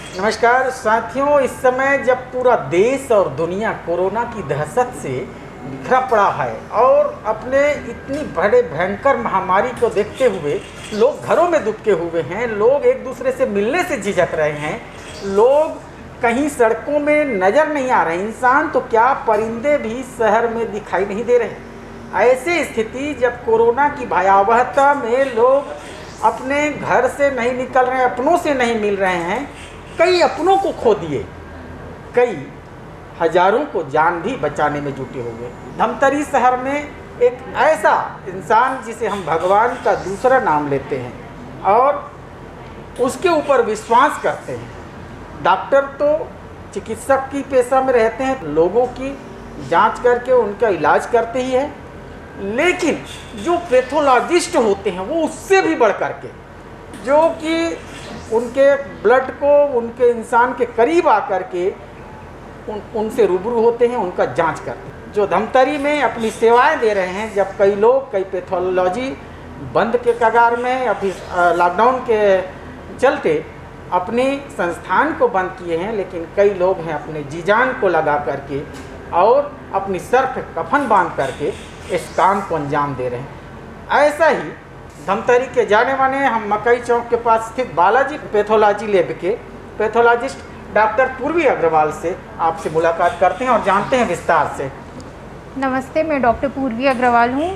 नमस्कार साथियों, इस समय जब पूरा देश और दुनिया कोरोना की दहशत से बिखरा पड़ा है और अपने इतनी बड़े भयंकर महामारी को देखते हुए लोग घरों में दुबके हुए हैं, लोग एक दूसरे से मिलने से झिझक रहे हैं, लोग कहीं सड़कों में नज़र नहीं आ रहे, इंसान तो क्या परिंदे भी शहर में दिखाई नहीं दे रहे। ऐसी स्थिति जब कोरोना की भयावहता में लोग अपने घर से नहीं निकल रहे हैं, अपनों से नहीं मिल रहे हैं, कई अपनों को खो दिए, कई हजारों को जान भी बचाने में जुटे हुए। धमतरी शहर में एक ऐसा इंसान जिसे हम भगवान का दूसरा नाम लेते हैं और उसके ऊपर विश्वास करते हैं। डॉक्टर तो चिकित्सक की पेशा में रहते हैं, लोगों की जांच करके उनका इलाज करते ही है, लेकिन जो पैथोलॉजिस्ट होते हैं वो उससे भी बढ़ कर के, जो कि उनके ब्लड को उनके इंसान के करीब आकर के उनसे रूबरू होते हैं, उनका जांच करते हैं, जो धमतरी में अपनी सेवाएं दे रहे हैं। जब कई लोग, कई पैथोलॉजी बंद के कगार में, अभी लॉकडाउन के चलते अपने संस्थान को बंद किए हैं, लेकिन कई लोग हैं अपने जी जान को लगा करके और अपनी सर पे कफन बांध करके इस काम को अंजाम दे रहे हैं। ऐसा ही धमतरी के जाने माने हम मकई चौक के पास स्थित बालाजी पैथोलॉजी लैब के पैथोलॉजिस्ट डॉक्टर पूर्वी अग्रवाल से आपसे मुलाकात करते हैं और जानते हैं विस्तार से। नमस्ते, मैं डॉक्टर पूर्वी अग्रवाल हूँ।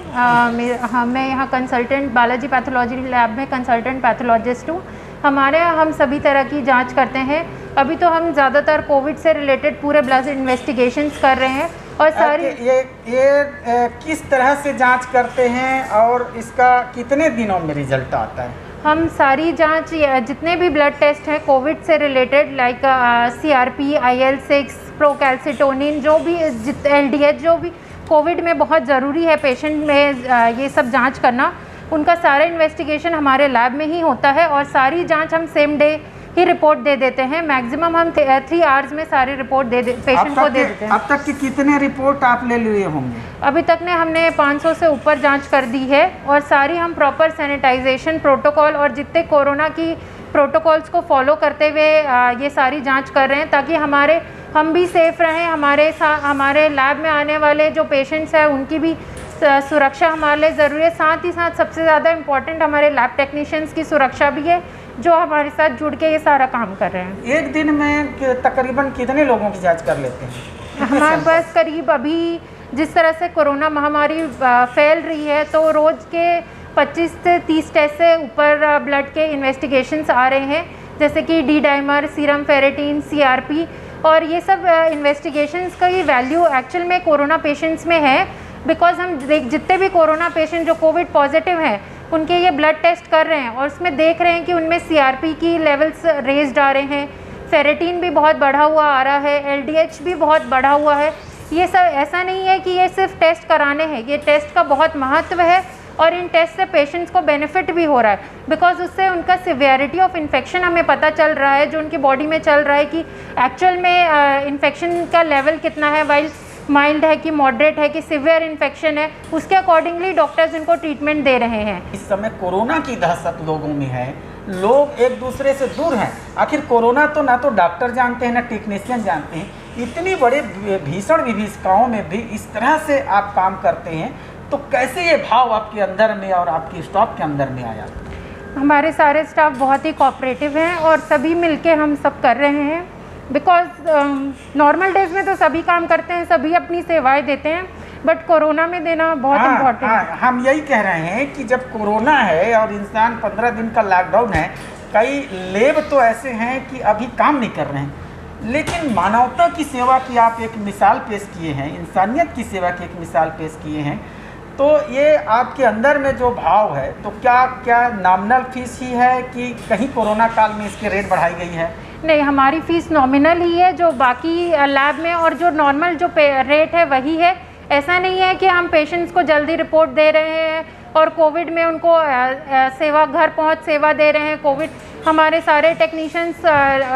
मैं यहाँ कंसल्टेंट, बालाजी पैथोलॉजी लैब में कंसल्टेंट पैथोलॉजिस्ट हूँ। हमारे यहाँ हम सभी तरह की जांच करते हैं। अभी तो हम ज़्यादातर कोविड से रिलेटेड पूरे ब्लड इन्वेस्टिगेशंस कर रहे हैं और सारी ये किस तरह से जांच करते हैं और इसका कितने दिनों में रिजल्ट आता है? हम सारी जांच, जितने भी ब्लड टेस्ट हैं कोविड से रिलेटेड, लाइक CRP, IL-6, प्रोकैल्सिटोनिन, जो भी LDH, जो भी कोविड में बहुत ज़रूरी है पेशेंट में ये सब जांच करना, उनका सारा इन्वेस्टिगेशन हमारे लैब में ही होता है और सारी जांच हम सेम डे ही रिपोर्ट दे देते हैं। मैक्सिमम हम 3 आवर्स में सारी रिपोर्ट पेशेंट को दे देते हैं। अब तक की कितने रिपोर्ट आप ले लिए होंगे? अभी तक ने हमने 500 से ऊपर जांच कर दी है और सारी हम प्रॉपर सैनिटाइजेशन प्रोटोकॉल और जितने कोरोना की प्रोटोकॉल्स को फॉलो करते हुए ये सारी जांच कर रहे हैं, ताकि हम भी सेफ़ रहें, हमारे लैब में आने वाले जो पेशेंट्स हैं उनकी भी सुरक्षा हमारे लिए ज़रूरी है। साथ ही साथ सबसे ज़्यादा इम्पॉर्टेंट हमारे लैब टेक्नीशियंस की सुरक्षा भी है, जो हमारे साथ जुड़ के ये सारा काम कर रहे हैं। एक दिन में तकरीबन कितने लोगों की जांच कर लेते हैं? हमारे पास करीब, अभी जिस तरह से कोरोना महामारी फैल रही है, तो रोज़ के 25 से 30 टेस्ट से ऊपर ब्लड के इन्वेस्टिगेशंस आ रहे हैं, जैसे कि D dimer, serum ferritin, CRP, और ये सब इन्वेस्टिगेशंस का ये वैल्यू एक्चुअल में कोरोना पेशेंट्स में है, बिकॉज हम जितने भी कोरोना पेशेंट जो कोविड पॉजिटिव हैं उनके ये ब्लड टेस्ट कर रहे हैं और उसमें देख रहे हैं कि उनमें CRP की लेवल्स रेज्ड आ रहे हैं, फेरेटिन भी बहुत बढ़ा हुआ आ रहा है, LDH भी बहुत बढ़ा हुआ है। ये सब ऐसा नहीं है कि ये सिर्फ टेस्ट कराने हैं, ये टेस्ट का बहुत महत्व है और इन टेस्ट से पेशेंट्स को बेनिफिट भी हो रहा है, बिकॉज उससे उनका सिवियरिटी ऑफ इन्फेक्शन हमें पता चल रहा है, जो उनकी बॉडी में चल रहा है कि एक्चुअल में इन्फेक्शन का लेवल कितना है, वाइल माइल्ड है कि मॉडरेट है कि सिवियर इन्फेक्शन है, उसके अकॉर्डिंगली डॉक्टर्स इनको ट्रीटमेंट दे रहे हैं। इस समय कोरोना की दहशत लोगों में है, लोग एक दूसरे से दूर हैं। आखिर कोरोना तो ना तो डॉक्टर जानते हैं ना टेक्नीशियन जानते हैं। इतनी बड़े भीषण विभीषिकाओं में भी इस तरह से आप काम करते हैं, तो कैसे ये भाव आपके अंदर में और आपके स्टाफ के अंदर में आया? हमारे सारे स्टाफ बहुत ही कोऑपरेटिव हैं और सभी मिलके हम सब कर रहे हैं, बिकॉज नॉर्मल डेज में तो सभी काम करते हैं, सभी अपनी सेवाएं देते हैं, बट कोरोना में देना बहुत इम्पोर्टेंट है। हम यही कह रहे हैं कि जब कोरोना है और इंसान 15 दिन का लॉकडाउन है, कई लेब तो ऐसे हैं कि अभी काम नहीं कर रहे हैं, लेकिन मानवता की सेवा की आप एक मिसाल पेश किए हैं, इंसानियत की सेवा की एक मिसाल पेश किए हैं, तो ये आपके अंदर में जो भाव है, तो क्या नॉमिनल फीस ही है कि कहीं कोरोना काल में इसके रेट बढ़ाई गई है? नहीं, हमारी फ़ीस नॉमिनल ही है, जो बाकी लैब में और जो नॉर्मल जो रेट है वही है। ऐसा नहीं है कि हम पेशेंट्स को जल्दी रिपोर्ट दे रहे हैं और कोविड में उनको सेवा, घर पहुंच सेवा दे रहे हैं। कोविड हमारे सारे टेक्नीशियंस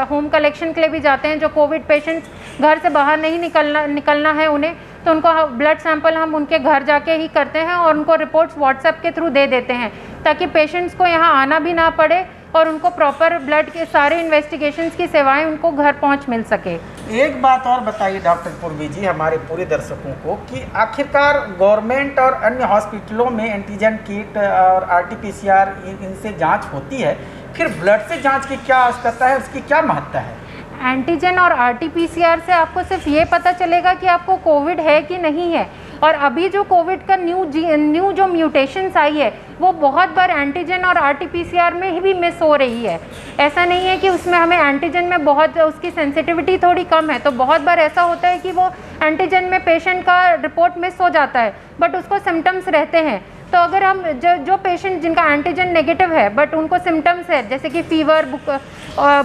होम कलेक्शन के लिए भी जाते हैं, जो कोविड पेशेंट्स घर से बाहर नहीं निकलना है उन्हें, तो उनको ब्लड सैंपल हम उनके घर जाके ही करते हैं और उनको रिपोर्ट्स व्हाट्सएप के थ्रू दे देते हैं, ताकि पेशेंट्स को यहाँ आना भी ना पड़े और उनको प्रॉपर ब्लड के सारे इन्वेस्टिगेशंस की सेवाएं उनको घर पहुंच मिल सके। एक बात और बताइए डॉक्टर पूर्वी जी हमारे पूरे दर्शकों को कि आखिरकार गवर्नमेंट और अन्य हॉस्पिटलों में एंटीजन किट और RT-PCR इनसे जांच होती है, फिर ब्लड से जांच की क्या आवश्यकता है, उसकी क्या महत्ता है? एंटीजन और RT-PCR से आपको सिर्फ ये पता चलेगा कि आपको कोविड है कि नहीं है। और अभी जो कोविड का न्यू जो म्यूटेशंस आई है वो बहुत बार एंटीजन और RT-PCR में भी मिस हो रही है। ऐसा नहीं है कि उसमें हमें एंटीजन में बहुत उसकी सेंसिटिविटी थोड़ी कम है, तो बहुत बार ऐसा होता है कि वो एंटीजन में पेशेंट का रिपोर्ट मिस हो जाता है बट उसको सिम्टम्स रहते हैं। तो अगर हम जो पेशेंट जिनका एंटीजन नेगेटिव है बट उनको सिम्टम्स है जैसे कि फीवर,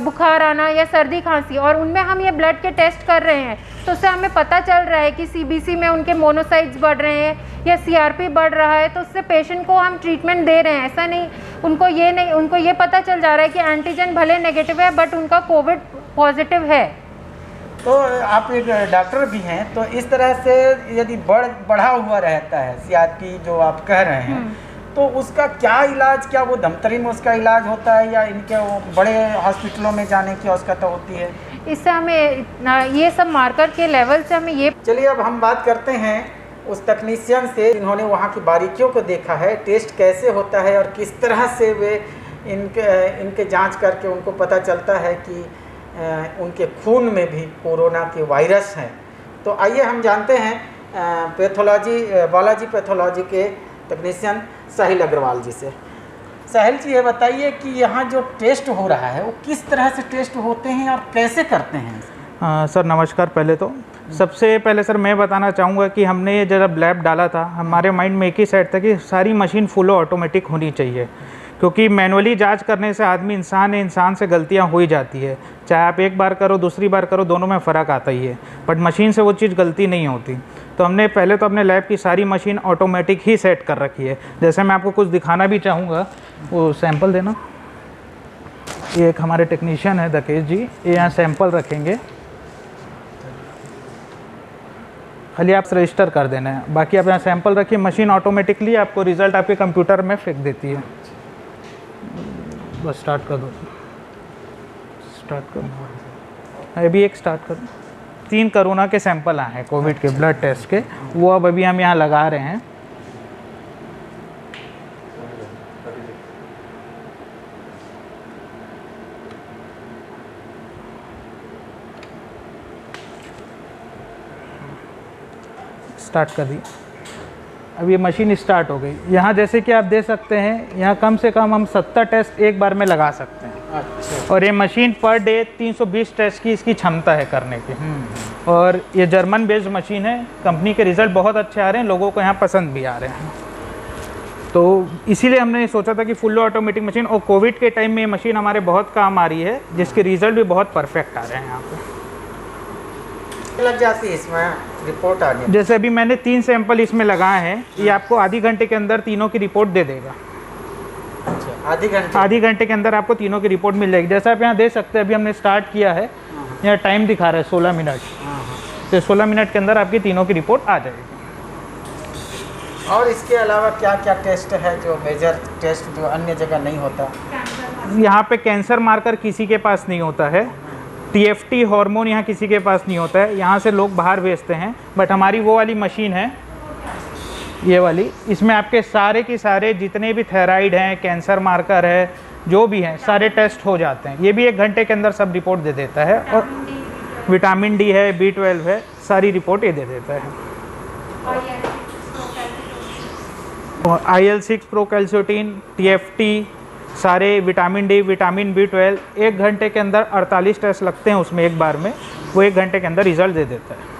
बुखार आना या सर्दी खांसी, और उनमें हम ये ब्लड के टेस्ट कर रहे हैं तो उससे हमें पता चल रहा है कि CBC में उनके मोनोसाइट्स बढ़ रहे हैं या CRP बढ़ रहा है, तो उससे पेशेंट को हम ट्रीटमेंट दे रहे हैं। ऐसा नहीं उनको ये पता चल जा रहा है कि एंटीजन भले नेगेटिव है बट उनका कोविड पॉजिटिव है। तो आप एक डॉक्टर भी हैं, तो इस तरह से यदि बढ़ा हुआ रहता है CRP जो आप कह रहे हैं, तो उसका क्या इलाज, क्या वो धमतरी में उसका इलाज होता है या इनके वो बड़े हॉस्पिटलों में जाने की आवश्यकता होती है? इससे हमें ये सब मार्कर के लेवल से हमें ये। चलिए अब हम बात करते हैं उस तकनीशियन से जिन्होंने वहाँ की बारीकियों को देखा है, टेस्ट कैसे होता है और किस तरह से वे इनके जांच करके उनको पता चलता है कि उनके खून में भी कोरोना के वायरस हैं। तो आइए हम जानते हैं बालाजी पैथोलॉजी के तकनीशियन साहिल अग्रवाल जी से। साहिल जी ये बताइए कि यहाँ जो टेस्ट हो रहा है वो किस तरह से टेस्ट होते हैं और कैसे करते हैं? सर नमस्कार। पहले तो सबसे पहले सर मैं बताना चाहूँगा कि हमने ये जब लैब डाला था हमारे माइंड में एक ही सेट था कि सारी मशीन फुल ऑटोमेटिक होनी चाहिए, क्योंकि मैनुअली जांच करने से आदमी इंसान से गलतियां हो ही जाती है। चाहे आप एक बार करो दूसरी बार करो दोनों में फ़र्क आता ही है, बट मशीन से वो चीज़ गलती नहीं होती। तो हमने पहले तो अपने लैब की सारी मशीन ऑटोमेटिक ही सेट कर रखी है। जैसे मैं आपको कुछ दिखाना भी चाहूँगा, वो सैंपल देना। ये एक हमारे टेक्नीशियन है दकेश जी, ये यहाँ सैंपल रखेंगे, खाली आप रजिस्टर कर देना है, बाकी आप यहाँ सैंपल रखिए। मशीन ऑटोमेटिकली आपको रिज़ल्ट आपके कंप्यूटर में फेंक देती है। बस स्टार्ट कर दो, स्टार्ट कर दो। अभी एक स्टार्ट कर दो। 3 कोरोना के सैंपल आए हैं कोविड के ब्लड टेस्ट के, वो अब अभी हम यहाँ लगा रहे हैं। स्टार्ट कर दी। अब ये मशीन स्टार्ट हो गई। यहाँ जैसे कि आप दे सकते हैं, यहाँ कम से कम हम 70 टेस्ट एक बार में लगा सकते हैं। अच्छा। और ये मशीन पर डे 320 टेस्ट की इसकी क्षमता है करने की। और ये जर्मन बेस्ड मशीन है, कंपनी के रिज़ल्ट बहुत अच्छे आ रहे हैं, लोगों को यहाँ पसंद भी आ रहे हैं। तो इसीलिए हमने सोचा था कि फुल ऑटोमेटिक मशीन, और कोविड के टाइम में ये मशीन हमारे बहुत काम आ रही है, जिसके रिज़ल्ट भी बहुत परफेक्ट आ रहे हैं। यहाँ पर लग जाती है इसमें रिपोर्ट आने। जैसे अभी मैंने 3 सैंपल इसमें लगाए हैं, ये आपको आधी घंटे के अंदर तीनों की रिपोर्ट दे देगा। अच्छा, आधी घंटे के अंदर आपको तीनों की रिपोर्ट मिल जाएगी। जैसा आप यहाँ देख सकते हैं, अभी हमने स्टार्ट किया है, यहाँ टाइम दिखा रहा है 16 मिनट। तो 16 मिनट के अंदर आपकी तीनों की रिपोर्ट आ जाएगी। और इसके अलावा क्या क्या टेस्ट है जो मेजर टेस्ट जो अन्य जगह नहीं होता? यहाँ पे कैंसर मार्कर किसी के पास नहीं होता है, TFT हार्मोन यहाँ किसी के पास नहीं होता है, यहाँ से लोग बाहर भेजते हैं। बट हमारी वो वाली मशीन है, ये वाली, इसमें आपके सारे के सारे जितने भी थायराइड हैं, कैंसर मार्कर है, जो भी हैं, सारे टेस्ट हो जाते हैं। ये भी 1 घंटे के अंदर सब रिपोर्ट दे देता है। और विटामिन D है, B12 है, सारी रिपोर्ट ये दे देता है। और IL-6 प्रोकैल्सिटिन, TFT, सारे विटामिन D, विटामिन B12, 1 घंटे के अंदर 48 टेस्ट लगते हैं उसमें एक बार में, वो 1 घंटे के अंदर रिजल्ट दे देता है।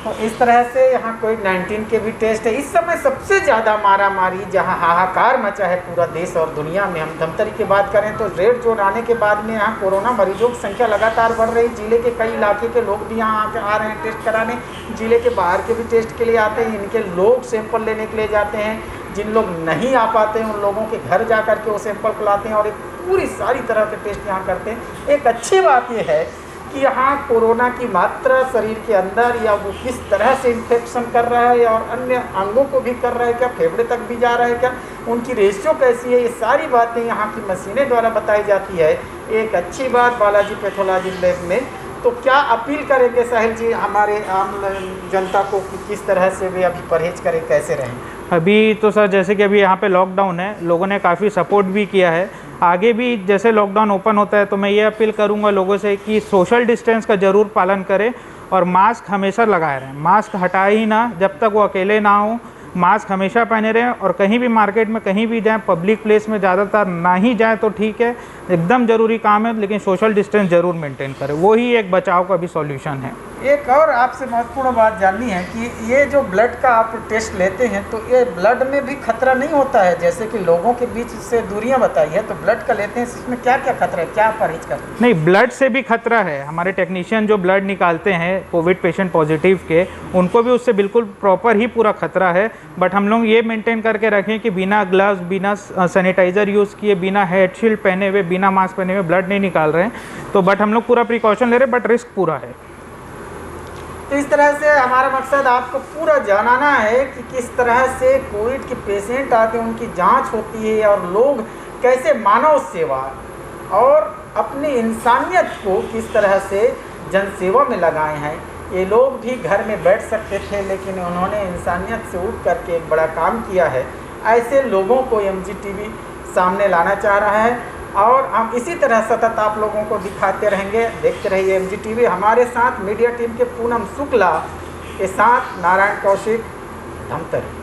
तो इस तरह से यहाँ कोविड-19 के भी टेस्ट है। इस समय सबसे ज़्यादा मारामारी जहाँ हाहाकार मचा है पूरा देश और दुनिया में, हम धमतरी की बात करें तो रेड जोन आने के बाद में यहाँ कोरोना मरीजों की संख्या लगातार बढ़ रही। जिले के कई इलाके के लोग भी यहाँ आ रहे हैं टेस्ट कराने, जिले के बाहर के भी टेस्ट के लिए आते हैं, इनके लोग सैंपल लेने के लिए जाते हैं। जिन लोग नहीं आ पाते हैं उन लोगों के घर जा कर के वो सैंपल लाते हैं और एक पूरी सारी तरह के टेस्ट यहाँ करते हैं। एक अच्छी बात यह है कि यहाँ कोरोना की मात्रा शरीर के अंदर या वो किस तरह से इन्फेक्शन कर रहा है और अन्य अंगों को भी कर रहा है क्या, फेफड़े तक भी जा रहा है क्या, उनकी रेशियो कैसी है, ये सारी बातें यहाँ की मशीनें द्वारा बताई जाती है। एक अच्छी बात बालाजी पैथोलॉजी लैब में। तो क्या अपील करेंगे साहिल जी हमारे आम जनता को कि किस तरह से वे अभी परहेज करें, कैसे रहें? अभी तो सर जैसे कि अभी यहाँ पे लॉकडाउन है, लोगों ने काफ़ी सपोर्ट भी किया है। आगे भी जैसे लॉकडाउन ओपन होता है तो मैं ये अपील करूँगा लोगों से कि सोशल डिस्टेंस का ज़रूर पालन करें और मास्क हमेशा लगाए रहें। मास्क हटाए ही ना जब तक वो अकेले ना हो, मास्क हमेशा पहने रहें। और कहीं भी मार्केट में कहीं भी जाएं, पब्लिक प्लेस में ज़्यादातर ना ही जाएं तो ठीक है, एकदम ज़रूरी काम है, लेकिन सोशल डिस्टेंस ज़रूर मेंटेन करें, वो ही एक बचाव का भी सॉल्यूशन है। एक और आपसे महत्वपूर्ण बात जाननी है कि ये जो ब्लड का आप टेस्ट लेते हैं तो ये ब्लड में भी खतरा नहीं होता है? जैसे कि लोगों के बीच से दूरियां बताई है, तो ब्लड का लेते हैं इसमें क्या क्या खतरा है, क्या परहेज करते हैं? नहीं, ब्लड से भी खतरा है। हमारे टेक्नीशियन जो ब्लड निकालते हैं कोविड पेशेंट पॉजिटिव के, उनको भी उससे बिल्कुल प्रॉपर ही पूरा खतरा है। बट हम लोग ये मेंटेन करके रखें कि बिना ग्लव्स, बिना सैनिटाइज़र यूज़ किए, बिना हेड शील्ड पहने हुए, बिना मास्क पहने हुए ब्लड नहीं निकाल रहे हैं। तो बट हम लोग पूरा प्रिकॉशन ले रहे हैं, बट रिस्क पूरा है। तो इस तरह से हमारा मकसद आपको पूरा जानना है कि किस तरह से कोविड के पेशेंट आते हैं, उनकी जांच होती है और लोग कैसे मानव सेवा और अपनी इंसानियत को किस तरह से जनसेवा में लगाए हैं। ये लोग भी घर में बैठ सकते थे लेकिन उन्होंने इंसानियत से उठ करके एक बड़ा काम किया है। ऐसे लोगों को MGTV सामने लाना चाह रहा है और हम इसी तरह सतत आप लोगों को दिखाते रहेंगे। देखते रहिए MGTV। हमारे साथ मीडिया टीम के पूनम शुक्ला के साथ नारायण कौशिक, धमतरी।